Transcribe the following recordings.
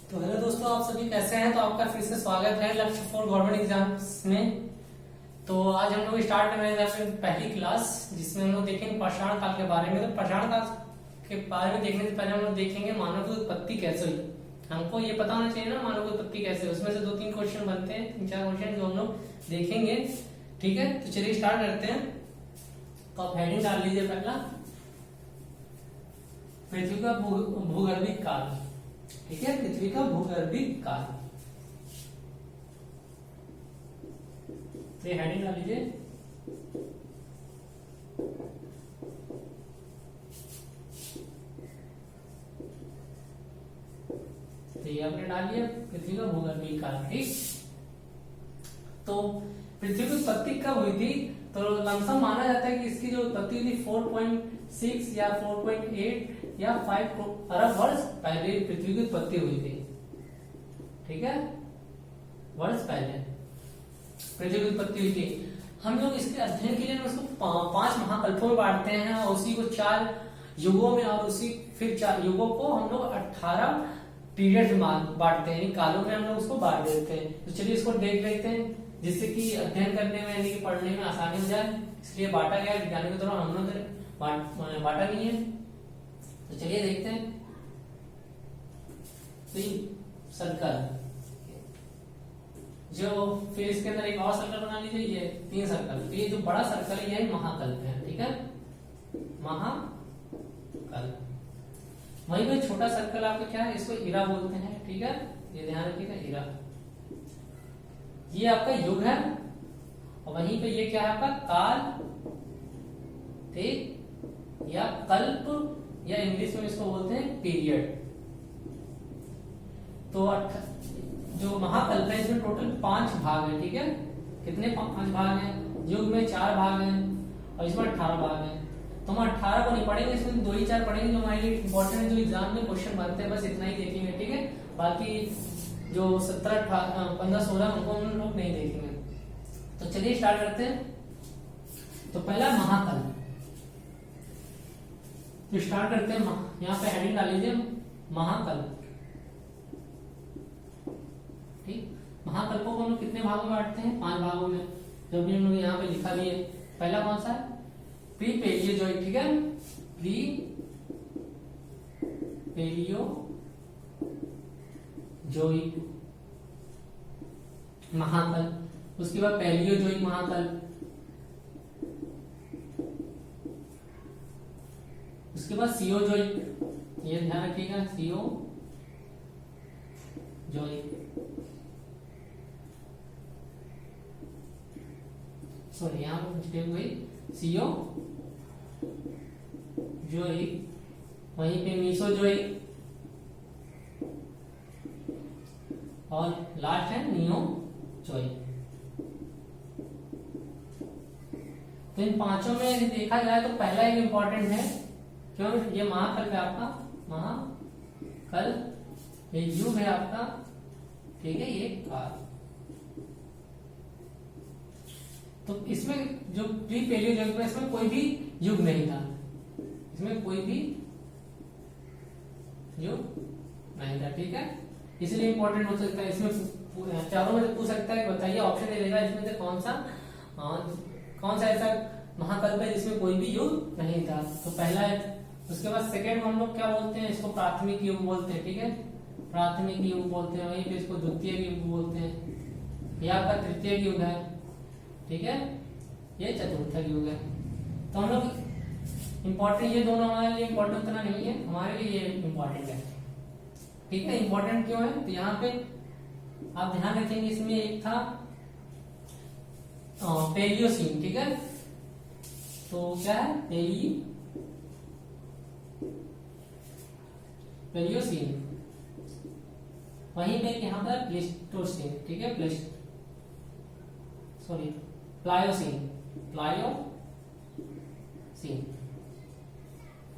तो हेलो दोस्तों, आप सभी कैसे हैं। तो आपका फिर से स्वागत है लक्ष्य फॉर गवर्नमेंट एग्जाम्स में। तो आज हम लोग स्टार्ट कर रहे हैं अपनी पहली क्लास, जिसमें हम लोग देखेंगे पाषाण काल के बारे में। तो पाषाण काल के बारे में देखने से पहले हम लोग देखेंगे मानव की उत्पत्ति कैसे हुई। हमको ये पता होना चाहिए ना मानव की उत्पत्ति कैसे हुई। उसमें से 2-3 क्वेश्चन बनते हैं, 3-4 क्वेश्चन जो हम लोग देखेंगे। ठीक है, तो चलिए स्टार्ट करते हैं। तो आप हेडिंग डाल लीजिए पहला, पृथ्वी का भूगर्भिक काल। ठीक है, पृथ्वी का भूगर्भिक काल, तो ये हेडिंग डाल लीजिए। तो ये आपने डाल दिया पृथ्वी का भूगर्भिक काल। ठीक, तो पृथ्वी की उत्पत्ति कब हुई थी? तो लमसम माना जाता है कि इसकी जो उत्पत्ति हुई थी 4.6 या 4.8 या 5 अरब वर्ष पहले पृथ्वी की उत्पत्ति हुई थी। ठीक है, वर्ष पहले पृथ्वी की उत्पत्ति हुई थी। हम लोग इसके अध्ययन के लिए उसको 5 महाकल्पों में बांटते हैं और उसी को 4 युगों में, और उसी फिर 4 युगों को हम लोग 18 पीरियड में बांटते हैं, कालों में हम लोग उसको बांट देते हैं। तो चलिए इसको देख लेते हैं, जिससे कि अध्ययन करने में यानी कि पढ़ने में आसानी हो जाए। इसलिए बांटा गया विज्ञान के दौरान, हम लोग बांटा नहीं है। तो चलिए देखते हैं। तो सर्कल, जो फिर इसके अंदर एक और सर्कल बना लीजिए, ये 3 सर्कल। तो ये जो बड़ा सर्कल है यही महाकल्प है। ठीक है, महाकल्प। वहीं पे छोटा सर्कल आपका क्या है, इसको इरा बोलते हैं। ठीक है, ये ध्यान रखिएगा, इरा। ये आपका युग है, और वहीं पे ये क्या है आपका काल, ठीक, या कल्प, या इंग्लिश में इसको बोलते हैं पीरियड। तो जो महाकल्प है इसमें टोटल 5 भाग है। ठीक है, कितने 5 भाग हैं? युग में 4 भाग हैं और इसमें 18 भाग हैं। तो हम 18 को नहीं पढ़ेंगे, इसमें 2 ही 4 पढ़ेंगे जो हमारे लिए इंपॉर्टेंट है, जो एग्जाम में क्वेश्चन बनते हैं, बस इतना ही देखेंगे। ठीक है, बाकी जो 17, 18, 15, 16 उनको हम लोग नहीं देखेंगे। तो चलिए स्टार्ट करते हैं। तो पहला महाकल्प, तो स्टार्ट करते हैं। यहाँ पे हेडिंग डाल लीजिए महाकल्प। ठीक, महाकल्पों को हम लोग कितने भागों में बांटते हैं? 5 भागों में, जो भी हम लोग यहाँ पे लिखा लिए। पहला कौन सा है? Pre Paleozoic. ठीक है, प्री पेलियोजोइक महाकल्प। उसके बाद पैलियोजोइक महाकल्प, उसके बाद सियोजोइक। ये ध्यान रखिएगा, सियोजोइक। सॉरी, यहां पर मिस्टेक हुई, सियोजोइक। वहीं पे मीसोजोइक, और लास्ट है नियोजोइक। तो इन 5 में यदि देखा जाए तो पहला एक इंपॉर्टेंट है, क्यों? ये महाकल्प है आपका, महाकल्प। ये युग है आपका, ठीक है, ये काल। तो इसमें जो प्री पेलियोजोइक में इसमें कोई भी युग नहीं था, इसमें कोई भी युग नहीं था। ठीक है, इसलिए इंपॉर्टेंट हो सकता है। इसमें चारों में से पूछ सकता है, बताइए, ऑप्शन दे देगा इसमें से कौन सा ऐसा महाकल्प है जिसमें कोई भी युग नहीं था। तो पहला है। उसके बाद सेकेंड को हम लोग क्या बोलते हैं? इसको प्राथमिक युग बोलते हैं। ठीक है, प्राथमिक युग बोलते हैं। वहीं पे इसको द्वितीय युग बोलते हैं। यह आपका तृतीय युग है। ठीक है, ये चतुर्थ युग है। तो हम लोग इंपॉर्टेंट, ये दोनों हमारे लिए इंपॉर्टेंट उतना नहीं है, हमारे लिए ये इंपॉर्टेंट है। ठीक है, इंपॉर्टेंट क्यों है? तो यहाँ पे आप ध्यान रखेंगे, इसमें एक था पेलियोसीन। ठीक है, तो क्या है? पेलियोसीन। वहीं पे यहाँ पर प्लेस्टोसीन। ठीक है, प्लायोसीन।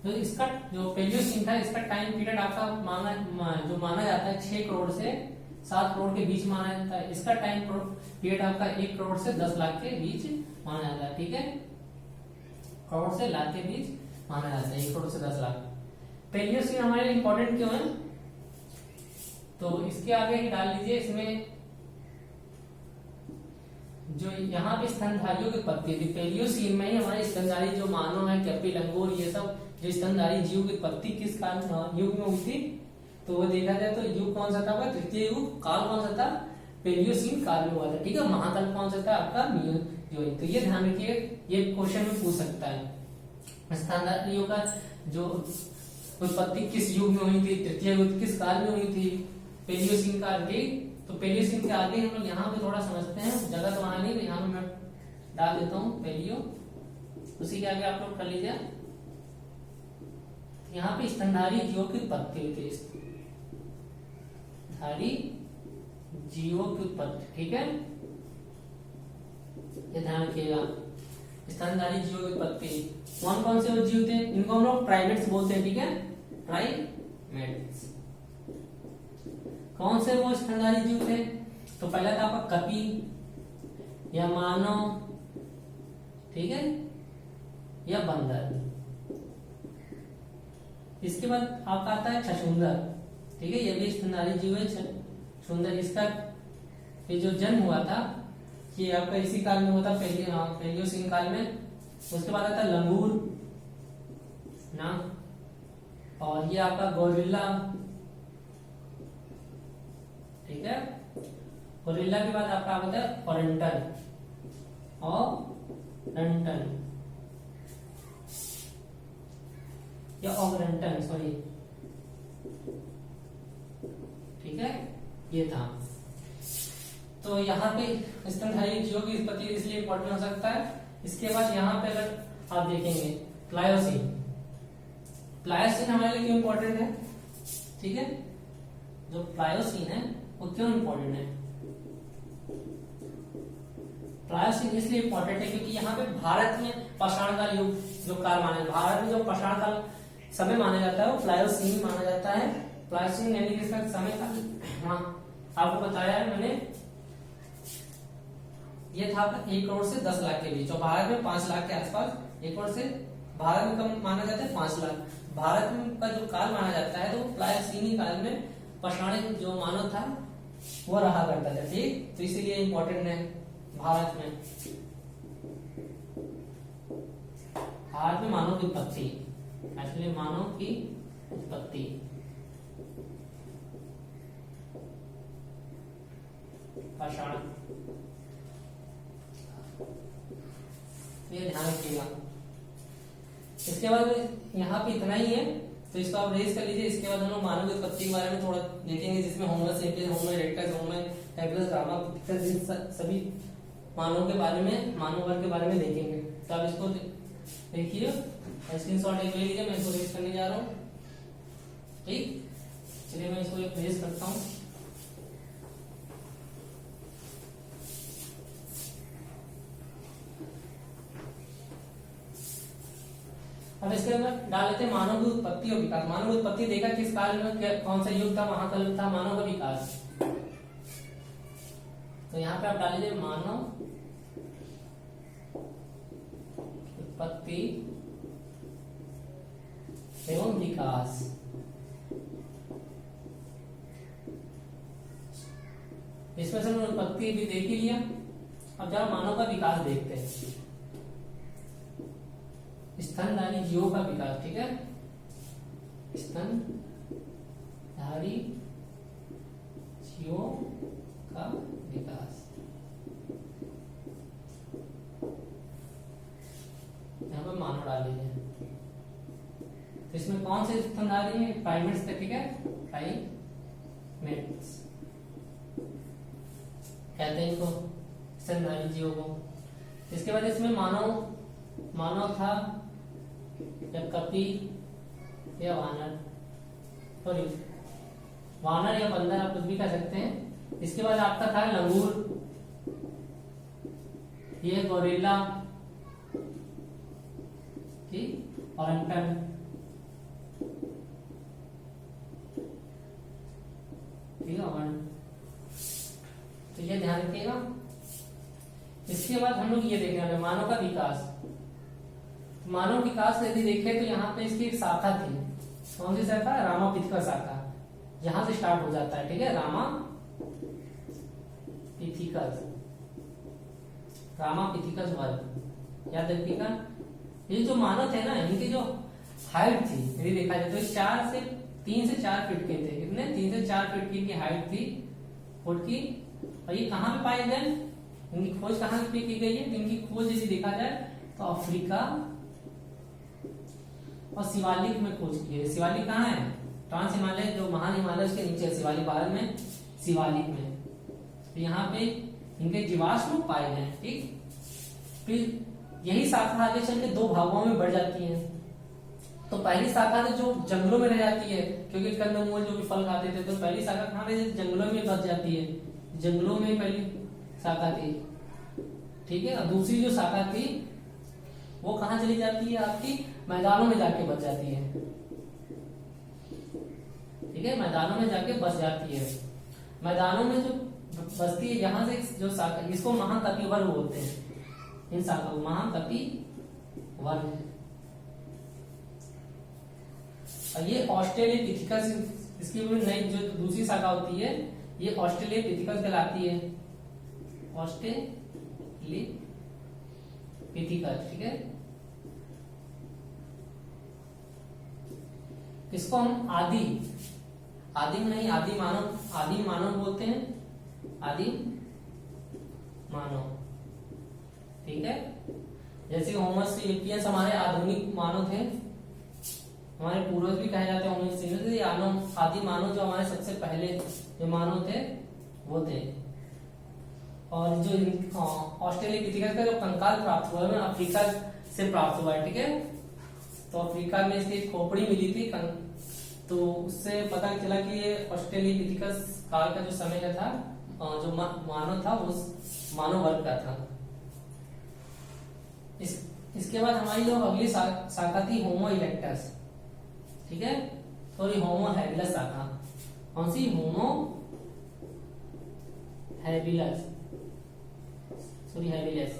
तो इसका जो पेलियोसीन था, इसका टाइम पीरियड आपका माना जाता है 6 करोड़ से 7 करोड़ के बीच माना जाता है। इसका टाइम पीरियड आपका 1 करोड़ से 10 लाख के बीच माना जाता है। ठीक है, करोड़ से लाख के बीच माना जाता है, 1 करोड़ से 10 लाख। पेलियोसीन हमारे लिए इंपॉर्टेंट क्यों है? तो इसके आगे ही डाल लीजिए इसमें जो यहाँ पे स्तनधारियों की उत्पत्ति थी, पेलियोसीन में ही हमारे स्तनधारी जो मानव है, कैपी, लंगूर, ये सब जो स्तनधारी जीव की उत्पत्ति किस काल युग में हुई थी, तो वो देखा जाए तो युग कौन सा था आपका, तृतीय युग। काल कौन सा था, पेलियोसीन काल में हुआ था, ठीक है। महाकाल कौन सा था आपका, मियोजोइक। तो ये ध्यान रखिए, ये क्वेश्चन में पूछ सकता है। स्तनधारियों का जो उत्पत्ति किस युग में हुई थी, तृतीय युग किस काल में हुई थी, पेलियोसीन काल के। तो पेलियोसीन के आगे हम लोग यहाँ पे थोड़ा समझते हैं, जगह तो वहां नहीं, यहाँ पे मैं डाल देता हूँ पेलियो, उसी के आगे आप लोग कर लीजिए। यहाँ पे स्तनधारी जीवों की उत्पत्ति हुई थी, स्तनधारी जीवों की उत्पत्ति, ठीक है, ये ध्यान रखिएगा। स्तनधारी जीवों की उत्पत्ति कौन कौन से वो जीव थे, इनको हम लोग प्राइमेट्स बोलते हैं, ठीक है, प्राइमेट्स। कौन से वो स्तनधारी जीव थे, तो पहला था आपका कपी या मानव, ठीक है, या बंदर। इसके बाद आपका आता है छछूंदर, ठीक है, ये भी स्तनधारी जीव है, छछूंदर। इसका ये जो जन्म हुआ था ये आपका इसी काल में हुआ था, पेलियोसीन काल में। उसके बाद आता है लंगूर ना, और ये आपका गोरिल्ला, ठीक है। गोरिल्ला के बाद आपका आता है ओरेंटन और रंटन या ऑगरेंटन, सॉरी, ठीक है, ये था। तो यहाँ पे स्तनधारी जीवों की उत्पत्ति इसलिए इंपॉर्टेंट हो सकता है। इसके बाद यहाँ पे अगर आप देखेंगे प्लायोसीन, प्लायोसीन हमारे लिए क्यों इंपॉर्टेंट है, ठीक है, जो प्लायोसीन है वो क्यों इंपॉर्टेंट है, प्लायोसीन इसलिए इंपॉर्टेंट है क्योंकि यहाँ पे भारत में पाषाण काल युग जो काल माना, भारत में जो पाषाण काल समय माना जाता है वो प्लायोसीन माना जाता है। प्लायोसीन यानी कि इसका समय काल, हाँ आपको बताया है मैंने, ये था 1 करोड़ से 10 लाख के बीच, और भारत में 5 लाख के आसपास, 1 करोड़ से भारत में कम माना जाता है 5 लाख। भारत में का जो काल माना जाता है तो प्लायोसीनी काल में पाषाण जो मानव था वो रहा करता था, ठीक, तो इसीलिए इंपॉर्टेंट है भारत में। भारत में मानव की उत्पत्ति, एक्चुअली मानव की उत्पत्ति, पाषाण, ये ध्यान रखिएगा। इसके बाद यहाँ पे इतना ही है, तो इसको आप रेज कर लीजिए। इसके बाद हम लोग मानव की उत्पत्ति के बारे में थोड़ा देखेंगे, जिसमें होमो सेपियंस, होमो इरेक्टस, होमो हैबिलिस, गामा, सभी मानव के बारे में, मानव वर्ग के बारे में देखेंगे। तो आप इसको देखिए, स्क्रीनशॉट एक ले लीजिए, मैं इसको रेज करने जा रहा हूँ, ठीक। चलिए मैं इसको एक रेज करता हूँ। अब इसके अंदर डाल लेते हैं मानव की उत्पत्ति और विकास। मानव की उत्पत्ति देखा किस काल में, कौन सा युग था, महाकाल था। मानव का विकास, तो यहाँ पे आप डाल लीजिए मानव उत्पत्ति एवं विकास। इसमें से हमने उत्पत्ति भी देख ही लिया। अब जरा मानव का विकास देखते हैं, स्तनधारी जीवों का विकास, ठीक है, स्तनधारी जीवों का विकास। यहाँ पर मानव डाल लीजिए। तो इसमें कौन से स्तनधारी है, प्राइमेट्स थे, ठीक है, प्राइमेट्स कहते हैं इनको, स्तनधारी जीवों को। इसके बाद इसमें मानव था या कपी या वानर, सॉरी वानर या बंदर, आप कुछ भी कह सकते हैं। इसके बाद आपका था लंगूर, ये गोरिल्ला, ठीक, और अंटन, ठीक है, तो ये ध्यान रखिएगा। इसके बाद हम लोग ये देखने वाले मानव का विकास। मानव विकास यदि देखें तो यहाँ पे इसकी एक शाखा थी, कौन सी शाखा, रामापिथ का शाखा, यहां से स्टार्ट हो जाता है, ठीक है, रामा पिथिकस, रामा पिथिकस वर्ग, याद रखिएगा। ये जो मानव थे ना, इनकी जो हाइट थी यदि देखा जाए तो 3 से 4 फीट के थे। कितने? 3 से 4 फीट की इनकी हाइट थी, फुट की। और ये कहाँ पे पाए गए? इनकी खोज कहाँ पे की गई है? इनकी खोज यदि देखा जाए तो अफ्रीका और शिवालिक में खोज की है। शिवालिक कहाँ है? ट्रांस हिमालय, जो महान हिमालय उसके नीचे शिवालिक, भारत में शिवालिक में। तो यहाँ पे इनके जीवाश्म पाए गए, ठीक। फिर यही शाखा आगे चल के 2 भागों में बढ़ जाती है। तो पहली शाखा तो जो जंगलों में रह जाती है, क्योंकि कंदमूल जो भी फल खाते थे, तो पहली शाखा कहाँ रह जाती है? जंगलों में बस जाती है। जंगलों में पहली शाखा थी, ठीक है। और दूसरी जो शाखा थी वो कहाँ चली जाती है? आपकी मैदानों में जाके बच जाती है, ठीक है, मैदानों में जाके बस जाती है। मैदानों में जो बसती है, यहाँ से जो शाखा, इसको महाकपिवर्ग बोलते हैं, इन शाखा को महाकपिवर्ग। और ये ऑस्ट्रेलियोपिथेकस, इसकी नई जो दूसरी शाखा होती है ये ऑस्ट्रेलियोपिथेकस कहलाती है, ऑस्ट्रेलियोपिथेकस, ठीक है। इसको हम आदिम मानव बोलते हैं, आदिम मानव, ठीक है। जैसे होमो सेपियंस हमारे आधुनिक मानव थे, हमारे पूर्वज भी कहे जाते हैं होमो सेपियंस। ये आदि मानव जो हमारे सबसे पहले जो मानव थे वो थे। और जो ऑस्ट्रेलियोपिथेकस का जो कंकाल प्राप्त हुआ है अफ्रीका से प्राप्त हुआ है, ठीक है। तो अफ्रीका में इसकी खोपड़ी मिली थी, तो उससे पता चला कि ये ऑस्ट्रेलियोपिथेकस काल का जो समय का था, जो मानव था वो मानव वर्ग का था। इसके बाद हमारी जो अगली शाखा थी होमो इरेक्टस, ठीक है। सॉरी, होमो हैबिलस शाखा। कौन सी? Homo habilis, sorry habilis.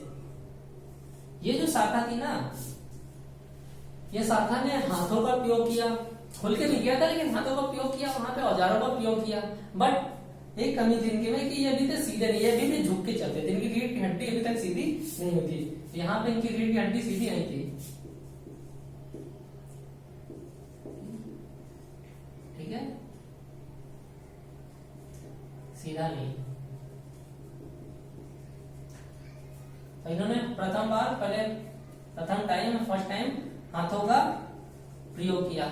ये जो शाखा थी ना, ये शाखा ने हाथों का प्रयोग किया, खुल के भी किया था लेकिन हाथों का प्रयोग किया, वहां पे औजारों का प्रयोग किया। बट एक कमी थी इनके में कि ये अभी तक सीधे नहीं, अभी भी झुक के चलते थे, इनकी रीढ़ की हड्डी अभी तक सीधी नहीं होती। यहाँ पे इनकी रीढ़ की हड्डी सीधी नहीं थी, ठीक है, सीधा नहीं। तो इन्होंने फर्स्ट टाइम हाथों का प्रयोग किया,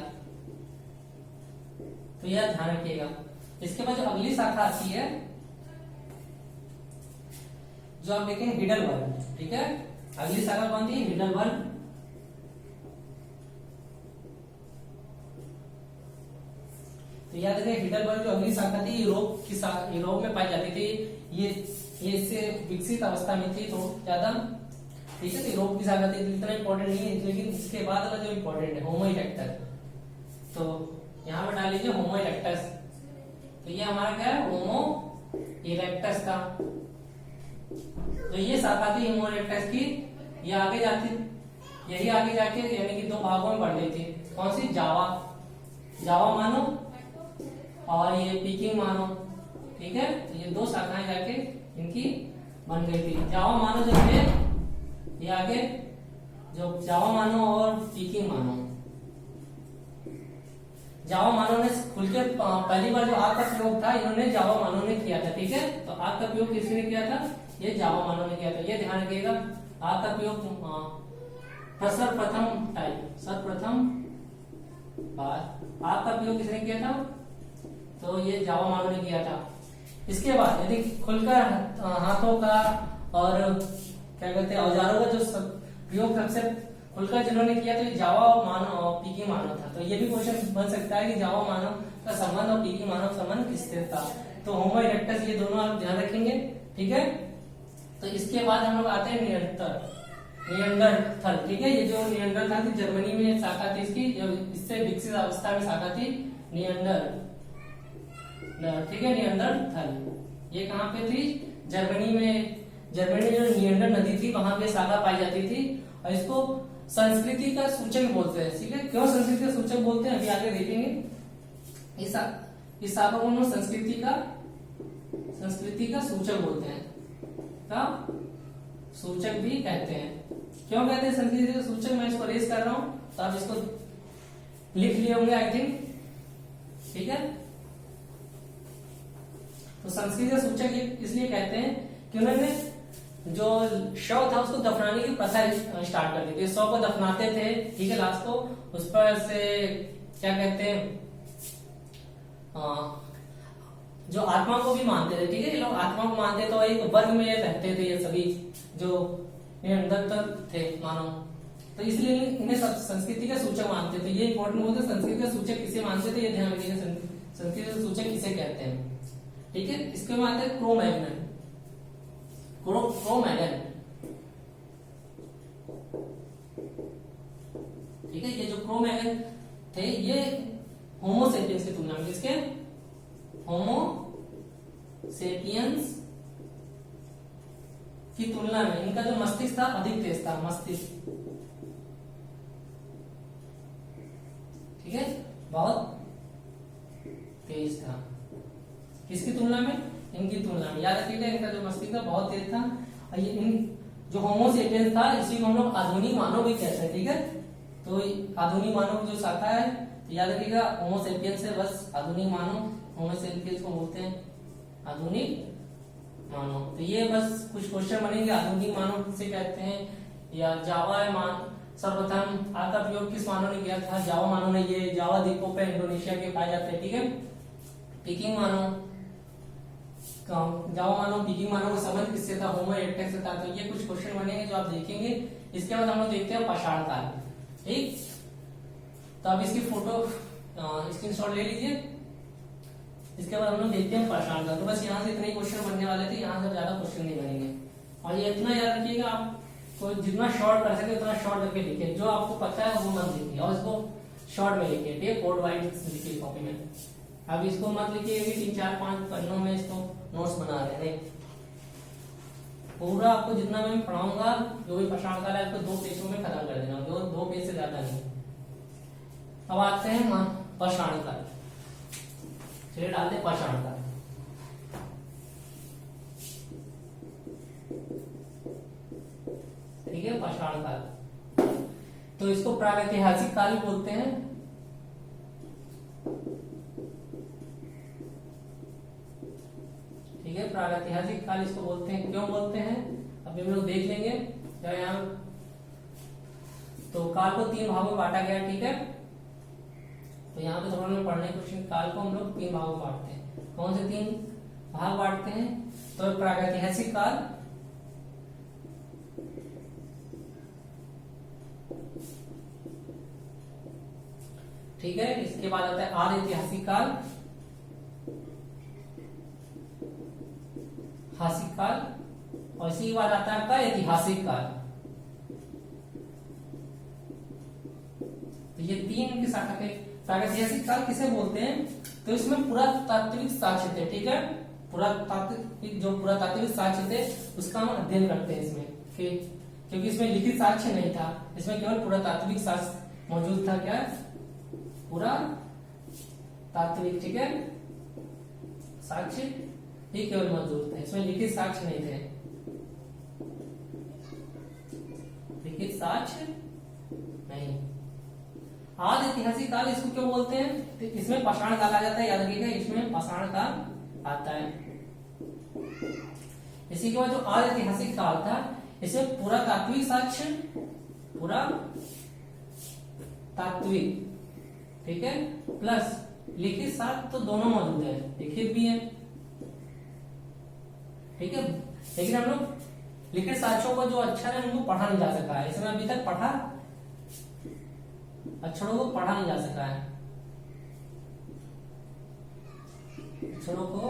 तो यह ध्यान रखिएगा। इसके बाद जो अगली शाखा आती है, जो आप देखेंगे हिडलबर्ग, ठीक है। अगली शाखा कौन थी? हिडलबर्ग। तो याद रखिए हिडलबर्ग जो अगली शाखा थी यूरोप में पाई जाती थी। ये इससे विकसित अवस्था में थी, तो ज्यादा, ठीक है। तो यूरोप की शाखा थी, इतना इंपॉर्टेंट नहीं है, लेकिन इसके बाद वाला जो इंपॉर्टेंट है होमो इरेक्टस। तो यहाँ पे डाल लीजिए होमो इरेक्टस। तो ये हमारा क्या है? होमो इरेक्टस का। तो ये शाखा थी होमो इरेक्टस की, ये आगे जाती, यही आगे जाके यानी कि 2 भागों में बढ़ गई थी। कौन सी? जावा मानो और ये पीकिंग मानो, ठीक है। तो ये 2 शाखाएं जाके इनकी बन गई थी। जावा मानो जो है ये आगे, जो जावा मानो और पीकिंग मानो। जावा मानो ने खुल के पहली बार जो आग का प्रयोग था, इन्होंने जावा मानो ने किया था, ठीक है। तो आग का प्रयोग किसने किया था? ये जावा मानो ने किया था। ये ध्यान रखिएगा, आग का प्रयोग सर्वप्रथम बार आग का प्रयोग किसने किया था? तो ये जावा मानो ने किया था। इसके बाद यदि खुलकर हाथों का और क्या कहते हैं औजारों का जो प्रयोग सबसे खुलकर जिन्होंने किया, तो ये जावा मानव और पीकिंग मानव था। तो ये भी क्वेश्चन बन सकता है कि जावा मानव का संबंध और पीकिंग मानव संबंध किससे था। तो होमो इरेक्टस, ये दोनों आप ध्यान रखेंगे, ठीक है। तो इसके बाद हम लोग आते हैं नियंडरथल, ठीक है। ये जो नियंडरथल थी, जर्मनी में शाखा थी इसकी, जो इससे विकसित अवस्था में शाखा थी नियंडर, ठीक है, नियंडरथल। ये कहाँ पे थी? जर्मनी में। जर्मनी जो नियंडर नदी थी वहां पे शाखा पाई जाती थी, और इसको संस्कृति का सूचक बोलते हैं, ठीक है। क्यों संस्कृति का सूचक बोलते हैं अभी आगे देखेंगे। इस शाखा को हम लोग संस्कृति का सूचक बोलते हैं, का सूचक भी कहते हैं। क्यों कहते हैं संस्कृति का सूचक? मैं इसको रेस कर रहा हूं तो आप इसको लिख लिए होंगे आई थिंक, ठीक है। तो संस्कृति का सूचक इसलिए कहते हैं कि उन्होंने जो शव था उसको दफनाने की प्रथा स्टार्ट कर दी थी। शव को दफनाते थे, ठीक है, लास्ट को उस पर से क्या कहते हैं, जो आत्मा को भी मानते थे, ठीक है, ये लोग आत्मा को मानते तो एक वर्ग में रहते थे ये सभी जो निरंतर थे मानव, तो इसलिए इन्हें संस्कृति का सूचक मानते थे। ये इंपॉर्टेंट बोलते हैं, संस्कृति का सूचक किसे मानते थे, ये ध्यान रखिएगा, संस्कृति का सूचक किसे कहते हैं, ठीक है। इसके बाद आते हैं क्रो-मैगन, ठीक है। ये जो क्रो-मैगन थे ये होमोसेपियंस की तुलना में, किसके? होमोसेपियंस की तुलना में इनका जो मस्तिष्क था अधिक तेज था, मस्तिष्क, ठीक है, बहुत तेज था। किसकी तुलना में? इनकी तुलना में। याद रखिएगा इनका जो मस्तिष्क था बहुत तेज था। और ये इन जो होमोसेपियंस था इसी को हम लोग आधुनिक मानव भी कहते हैं, ठीक है। तो आधुनिक मानव जो शाखा है, तो याद रखिएगा होमोसेपियंस है बस आधुनिक मानव, होमोसेपियंस को बोलते हैं आधुनिक मानव। तो ये बस कुछ क्वेश्चन बनेंगे, आधुनिक मानव किसे कहते हैं, या जावा सर्वप्रथम आग का प्रयोग किस मानव ने किया था? जावा मानव ने। ये जावा द्वीपों पे इंडोनेशिया के पाए जाते हैं, ठीक है। पीकिंग मानव, जावा मानव पीकिंग मानव का संबंध किससे था? होमो इरेक्टस से था। तो ये कुछ क्वेश्चन बनेंगे जो आप देखेंगे। इसके बाद हम लोग देखते हैं पाषाण काल, ठीक। तो आप इसकी फोटो स्क्रीनशॉट ले लीजिए। इसके बाद हम लोग देखते हैं पाषाण काल। तो बस यहाँ से इतने क्वेश्चन बनने वाले थे, यहाँ से ज्यादा क्वेश्चन नहीं बनेंगे। और ये इतना याद रखिएगा, आप तो जितना शॉर्ट कर सके उतना शॉर्ट करके लिखिए, जो आपको पता है वो मत लिखिए, और इसको शॉर्ट में लिखिए, ठीक है, कोड वाइज लिखिए कॉपी में। अब इसको मत लिखिए 3-4-5 पन्नों में इसको नोट्स बना रहे हैं। पूरा आपको जितना मैं पढ़ाऊंगा जो भी पाषाण काल है आपको 2 पेजों में खत्म कर देना, 2 पेज से ज्यादा नहीं। अब आते हैं पाषाण काल, चलिए डालते पाषाण काल। ठीक है, पाषाण काल, तो इसको प्रागैतिहासिक काल बोलते हैं। ठीक है, प्रागैतिहासिक काल इसको बोलते हैं। क्यों बोलते हैं अभी हम लोग देख लेंगे। यहाँ तो काल को 3 भागों में बांटा गया, ठीक है। तो यहाँ पे थोड़ा में पढ़ने क्वेश्चन, काल को हम लोग 3 भागों में बांटते हैं। कौन से 3 भाग बांटते हैं? तो प्रागैतिहासिक काल, ठीक है, इसके बाद आता है आर्य ऐतिहासिक काल, हासिक काल, और इसी के बाद आता है आपका ऐतिहासिक काल। तो ये 3 की शाखा के प्रागैतिहासिक काल किसे बोलते हैं? तो इसमें पुरातात्विक साक्ष्य थे, ठीक है, पुरातात्विक साक्ष्य थे उसका हम अध्ययन करते हैं इसमें, क्योंकि इसमें लिखित साक्ष्य नहीं था, इसमें केवल पुरातात्विक साक्ष्य मौजूद था। क्या? पुरातात्विक, ठीक है, साक्ष्य ही केवल मौजूद थे, इसमें लिखित साक्ष्य नहीं थे, लिखित साक्ष्य नहीं। आदि ऐतिहासिक काल इसको क्यों बोलते हैं? तो इसमें पाषाण काल आ जाता है, याद रखिएगा, इसमें पाषाण काल आता है। इसी के बाद जो आदि ऐतिहासिक काल था इसमें पुरातात्विक साक्ष्य, पुरातात्विक, ठीक है, प्लस लिखित साक्ष्य तो दोनों मौजूद है, लिखित भी है, ठीक है। लेकिन हम लोग लिखित साक्ष्यों को जो अक्षर है उनको पढ़ा नहीं जा सका है, इसमें अभी तक अक्षरों को पढ़ा नहीं जा सका है, अक्षरों को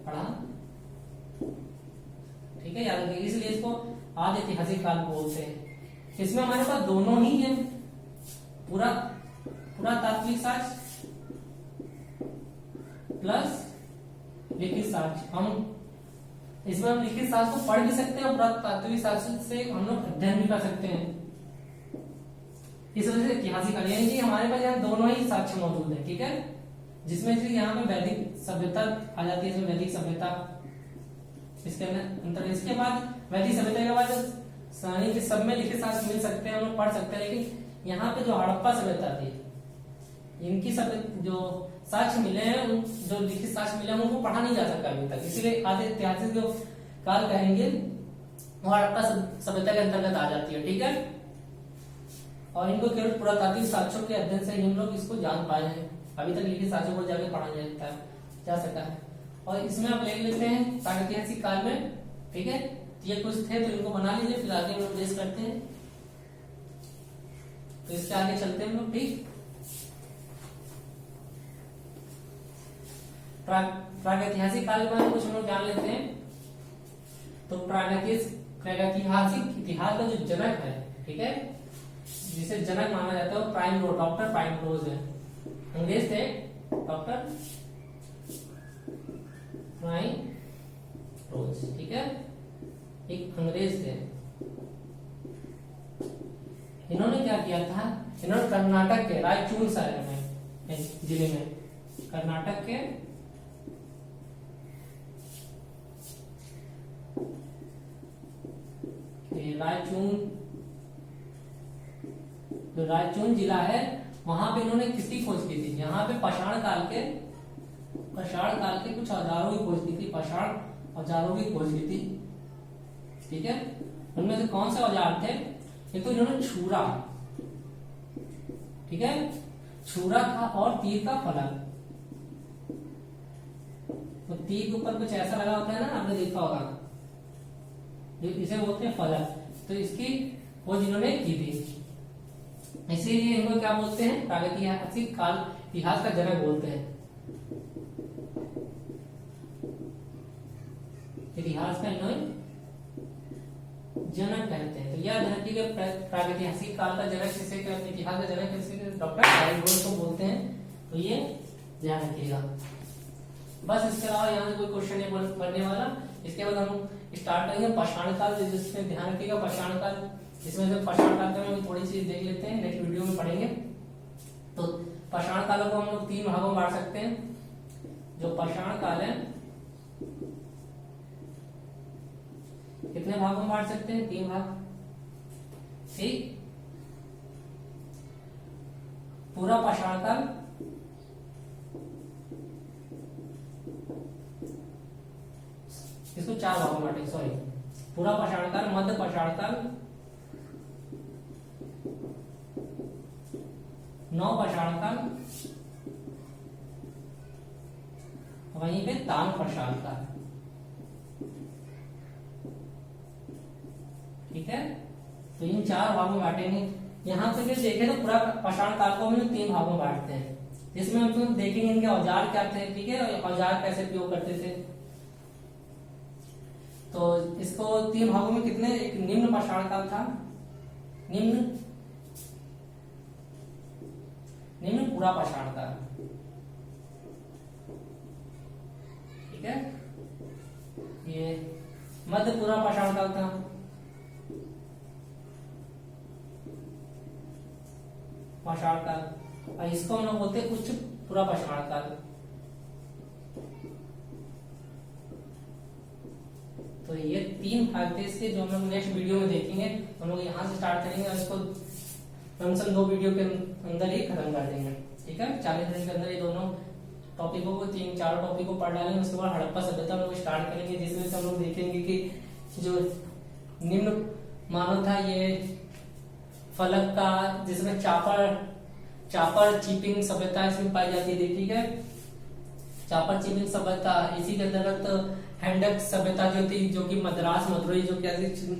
पढ़ा, ठीक है, याद रखिए, इसलिए इसको आदि ऐतिहासिक काल बोलते हैं। इसमें हमारे पास दोनों ही है, पुरातात्विक साक्ष्य प्लस लिखित साक्ष्य। इसमें हम लिखित साक्ष्य को पढ़ भी सकते हैं और पुरातात्विक साक्ष्य से हम लोग अध्ययन भी कर सकते हैं। इस वजह से ऐतिहासिक काल, यानी कि हमारे पास यहाँ दोनों ही साक्ष्य मौजूद है, ठीक है, जिसमें से यहाँ पे वैदिक सभ्यता आ जाती है, इसमें वैदिक सभ्यता, इसके अंतर। इसके बाद वैदिक सभ्यता के बाद यानी कि सब में लिखित साक्ष्य मिल सकते हैं, हम लोग पढ़ सकते हैं, लेकिन यहाँ पे जो हड़प्पा सभ्यता थी, इनकी सब जो साक्ष्य मिले हैं, जो लिखित साक्ष्य मिले हैं, उनको पढ़ा नहीं जा सकता अभी तक, इसीलिए आधे ऐतिहासिक जो काल कहेंगे वो हड़प्पा सभ्यता के अंतर्गत आ जाती है, ठीक है। और इनको केवल पुरातात्विक साक्ष्यों के अध्ययन से हम लोग इसको जान पाए हैं, अभी तक लिखित साक्ष्यों को जाके पढ़ा जा सकता है। और इसमें आप ले लेते हैं प्रागैतिहासिक काल में, ठीक है, ये कुछ थे तो इनको बना लीजिए, फिर आगे हम लोग बेस करते हैं, तो इसके आगे चलते हैं हम लोग, ठीक। प्रागैतिहासिक काल के बारे में कुछ हम लोग जान लेते हैं। तो प्रागैतिहासिक इतिहास का जो जनक है, ठीक है, जिसे जनक माना जाता है वो प्राइमरोज, डॉक्टर प्राइमरोज है, अंग्रेज थे डॉक्टर प्राइमरोज, ठीक है, एक अंग्रेज थे। इन्होंने क्या किया था, इन्होंने कर्नाटक के रायचूर शहर में, जिले में, कर्नाटक के रायचूर जिला है, वहां पे इन्होंने किसकी खोज की थी, यहाँ पे पाषाण काल के कुछ औजारों की खोज की थी, पाषाण औजारों की खोज की थी, ठीक है। उनमें से कौन से औजार थे, एक तो इन्होंने छुरा, ठीक है, छुरा का और तीर का फलक, तो तीर के ऊपर कुछ ऐसा लगा होता है ना, आपने देखा होगा, इसे बोलते हैं फलक, तो इसकी खोज इन्होंने की थी, इसीलिए इनको क्या बोलते हैं, प्रागैतिहासिक काल इतिहास का जनक बोलते हैं, इतिहास का इन्होंने जनक कहते हैं। तो यह धरती के प्रागैतिहासिक काल का जनक, जिसे इतिहास का जनक डॉक्टर प्राइमरोज को बोलते हैं, तो ये ध्यान रखिएगा। बस इसके अलावा यहाँ से कोई क्वेश्चन नहीं बनने वाला। इसके बाद हम स्टार्ट करेंगे पाषाण काल, जिसमें ध्यान रखिएगा पाषाण काल, इसमें से पाषाण काल का हम थोड़ी सी देख लेते हैं, नेक्स्ट वीडियो में पढ़ेंगे। तो पाषाण काल को हम लोग 3 भागों में बांट सकते हैं। जो पाषाण काल है कितने भागों में बांट सकते हैं, 3 भाग, ठीक। पूरा पाषाण काल, इसको 4 भागों में बांटेंगे, सॉरी, पूरा पाषाण काल, मध्य पाषाण काल, नव पाषाण काल, वहीं पे ताम्र पाषाण काल, ठीक है। तो इन 4 भागों में बांटेंगे। यहाँ पे देखें तो पूरा पाषाण काल को हम 3 भागों में बांटते हैं, जिसमें हम देखेंगे इनके औजार क्या थे, ठीक है, औजार कैसे प्रयोग करते थे। तो इसको 3 भागों में कितने, एक निम्न पाषाण काल था, निम्न पूरा पाषाण काल, ठीक है, ये मध्य पूरा पाषाण काल था, पाषाण काल, और इसको हम लोग बोलते हैं उच्च पूरा पाषाण काल। तो ये 3 भाग थे इसके, जो हम लोग नेक्स्ट वीडियो में देखेंगे। हम लोग यहाँ से स्टार्ट करेंगे और इसको कम से कम 2 वीडियो के अंदर ही खत्म कर देंगे, ठीक है। 40 मिनट के अंदर ये दोनों टॉपिकों को, 3-4 टॉपिक को पढ़ डालेंगे। उसके बाद हड़प्पा सभ्यता हम लोग स्टार्ट करेंगे, जिसमें से हम लोग देखेंगे कि जो निम्न मानव था, ये फलक का, जिसमें चापर चीपिंग सभ्यता इसमें पाई जाती थी, ठीक है, चापर चीपिंग सभ्यता। इसी के अंतर्गत हैंडक सभ्यता जो थी, जो कि मद्रास, मदुरई, जो कि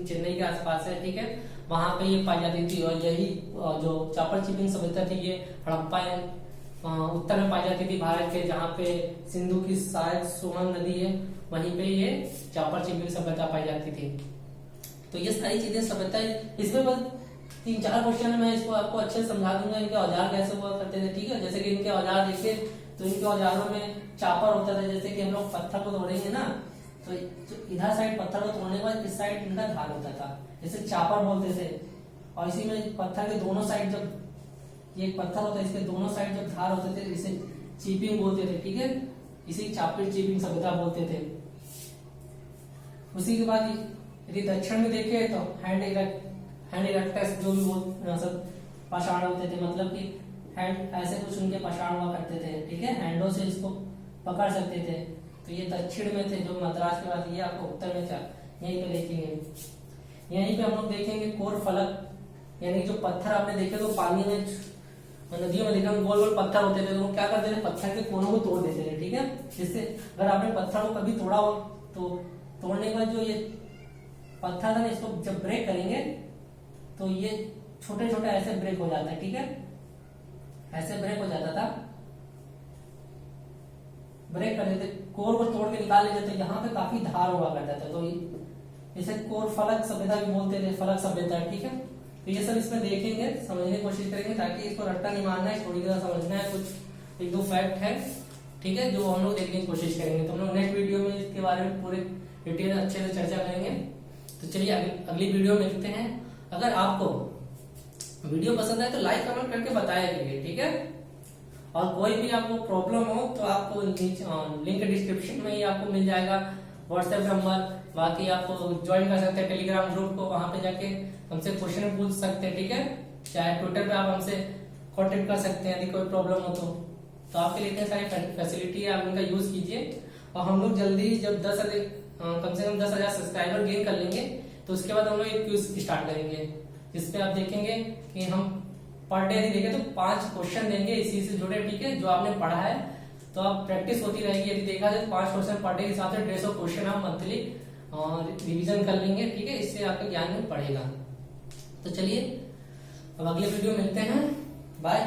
चेन्नई के आसपास है, ठीक है, वहां पे ये पाई जाती थी। और यही जो चापर चीपिंग सभ्यता थी, ये हड़प्पा उत्तर में पाई जाती थी भारत के, जहाँ पे सिंधु की सहायक सोहन नदी है, वहीं पे ये चापर चीपिंग सभ्यता पाई जाती थी। तो ये सारी चीजें सभ्यता, इसमें बस 3-4 क्वेश्चन मैं इसको आपको अच्छे से समझा दूंगा, इनके औजार कैसे हुआ करते थे, ठीक है। जैसे कि इनके औजार देखे तो इनके औजारों में चापर होता था, जैसे कि हम लोग पत्थर को तोड़ेंगे ना, तो इधर साइड पत्थर को तोड़ने के बाद इस साइड इनका धार होता था, जैसे चापर बोलते थे। और इसी में पत्थर के दोनों साइड जब ये एक पत्थर होता है, इसके दोनों साइड जो धार होते थे इसे चीपिंग बोलते थे, ठीक है, इसी चापिंग चीपिंग सभ्यता बोलते थे। उसी के बाद यदि दक्षिण में देखे तो हैंड इरेक्टस जो भी सब पाषाण होते थे, मतलब कि हैंड ऐसे कुछ उनके पाषाण हुआ करते थे, ठीक है, हैंडों से इसको पकड़ सकते थे। तो ये दक्षिण में थे, जो मद्रास के बाद ये आपको उत्तर में था, यहीं पे देखेंगे। यहीं पे हम लोग देखेंगे कोर फलक, यानी जो पत्थर आपने देखे तो पानी में नदियों में देखा गोल गोल पत्थर होते थे, तो वो क्या करते थे, पत्थर के कोनों को तोड़ देते थे, ठीक है। जिससे अगर आपने पत्थर को कभी तोड़ा हो तो तोड़ने के बाद जो ये पत्थर था ना, इसको जब ब्रेक करेंगे तो ये छोटे छोटे ऐसे ब्रेक हो जाता है, ठीक है, ऐसे ब्रेक हो जाता था। ब्रेक कर देते, कोर को तोड़ के निकाल लेते, तो यहाँ पे काफी धार हुआ करता था, तो इसे कोर फलक सभ्यता भी बोलते थे, फलक सभ्यता, ठीक है। तो ये सब इसमें देखेंगे, समझने की कोशिश करेंगे, ताकि इसको रट्टा नहीं मारना है, थोड़ी देर समझना है, कुछ एक दो फैक्ट है, ठीक है, जो हम लोग देखने की कोशिश करेंगे। तो हम लोग नेक्स्ट वीडियो में इसके बारे में पूरे डिटेल अच्छे से चर्चा करेंगे। तो चलिए अगली वीडियो में मिलते हैं। अगर आपको वीडियो पसंद आए तो लाइक कमेंट करके बताया करिए, ठीक है। और कोई भी आपको प्रॉब्लम हो तो आपको लिंक डिस्क्रिप्शन में ही आपको मिल जाएगा व्हाट्सएप नंबर, बाकी आप ज्वाइन कर सकते हैं टेलीग्राम ग्रुप को, वहां पे जाके हमसे क्वेश्चन पूछ सकते हैं, ठीक है। चाहे ट्विटर पे आप हमसे कांटेक्ट कर सकते हैं यदि कोई प्रॉब्लम हो तो आपके लिए इतने सारी फैसिलिटी है, आप उनका यूज कीजिए। और हम लोग जल्दी जब कम से कम 10,000 सब्सक्राइबर गेन कर लेंगे तो उसके बाद हम लोग एक क्विज स्टार्ट करेंगे, जिसपे आप देखेंगे कि हम पर डे यदि देखें तो 5 क्वेश्चन देंगे इसी से जुड़े, ठीक है, जो आपने पढ़ा है, तो आप प्रैक्टिस होती रहेगी। यदि देखा जाए 5 क्वेश्चन पर डे के हिसाब से 150 क्वेश्चन आप मंथली रिवीजन कर लेंगे, ठीक है, इससे आपका ज्ञान में पड़ेगा। तो चलिए अब अगले वीडियो मिलते हैं, बाय।